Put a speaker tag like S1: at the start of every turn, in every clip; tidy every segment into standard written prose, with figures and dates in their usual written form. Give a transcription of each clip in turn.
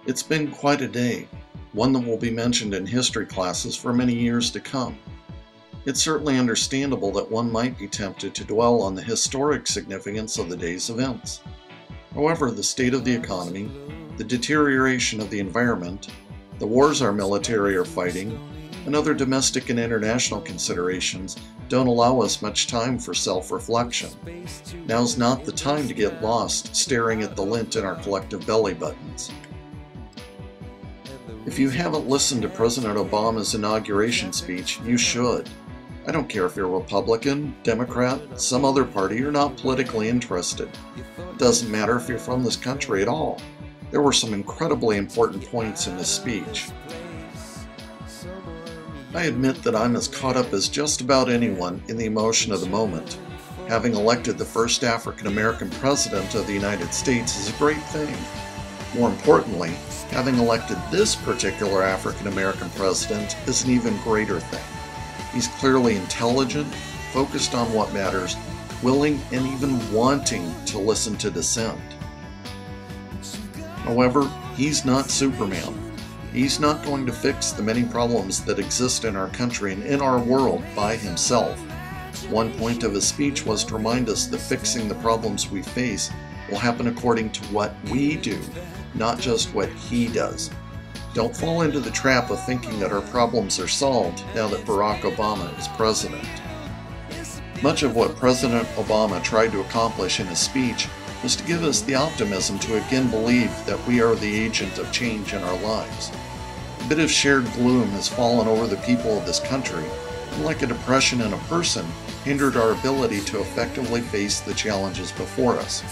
S1: It's been quite a day, one that will be mentioned in history classes for many years to come. It's certainly understandable that one might be tempted to dwell on the historic significance of the day's events. However, the state of the economy, the deterioration of the environment, the wars our military are fighting, and other domestic and international considerations don't allow us much time for self-reflection. Now's not the time to get lost staring at the lint in our collective belly buttons. If you haven't listened to President Obama's inauguration speech, you should. I don't care if you're Republican, Democrat, some other party, or not politically interested. It doesn't matter if you're from this country at all. There were some incredibly important points in his speech. I admit that I'm as caught up as just about anyone in the emotion of the moment. Having elected the first African American president of the United States is a great thing. More importantly, having elected this particular African American president is an even greater thing. He's clearly intelligent, focused on what matters, willing and even wanting to listen to dissent. However, he's not Superman. He's not going to fix the many problems that exist in our country and in our world by himself. One point of his speech was to remind us that fixing the problems we face will happen according to what we do, not just what he does. Don't fall into the trap of thinking that our problems are solved now that Barack Obama is president. Much of what President Obama tried to accomplish in his speech was to give us the optimism to again believe that we are the agent of change in our lives. A bit of shared gloom has fallen over the people of this country, and like a depression in a person, hindered our ability to effectively face the challenges before us.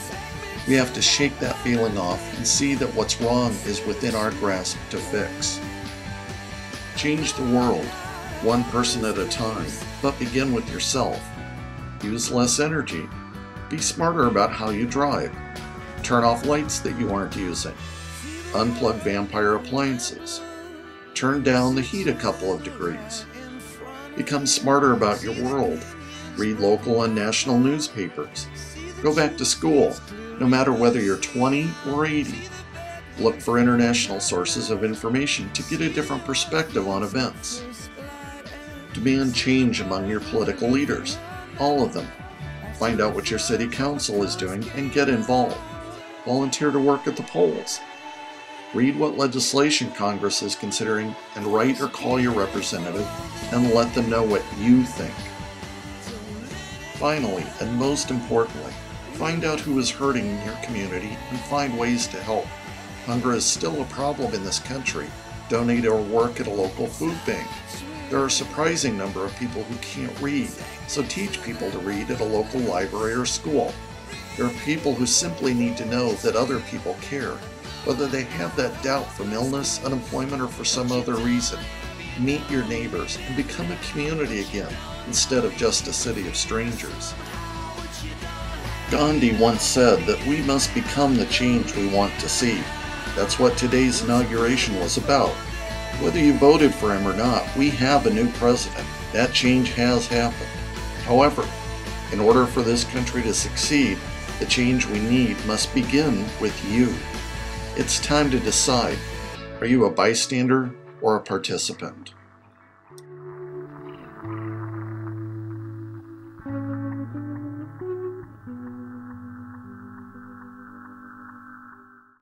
S1: We have to shake that feeling off and see that what's wrong is within our grasp to fix. Change the world, one person at a time, but begin with yourself. Use less energy. Be smarter about how you drive. Turn off lights that you aren't using. Unplug vampire appliances. Turn down the heat a couple of degrees. Become smarter about your world. Read local and national newspapers. Go back to school, no matter whether you're 20 or 80. Look for international sources of information to get a different perspective on events. Demand change among your political leaders, all of them. Find out what your city council is doing and get involved. Volunteer to work at the polls. Read what legislation Congress is considering and write or call your representative and let them know what you think. Finally, and most importantly, find out who is hurting in your community and find ways to help. Hunger is still a problem in this country. Donate or work at a local food bank. There are a surprising number of people who can't read, so teach people to read at a local library or school. There are people who simply need to know that other people care, whether they have that doubt from illness, unemployment, or for some other reason. Meet your neighbors and become a community again, instead of just a city of strangers. Gandhi once said that we must become the change we want to see. That's what today's inauguration was about. Whether you voted for him or not, we have a new president. That change has happened. However, in order for this country to succeed, the change we need must begin with you. It's time to decide, are you a bystander or a participant?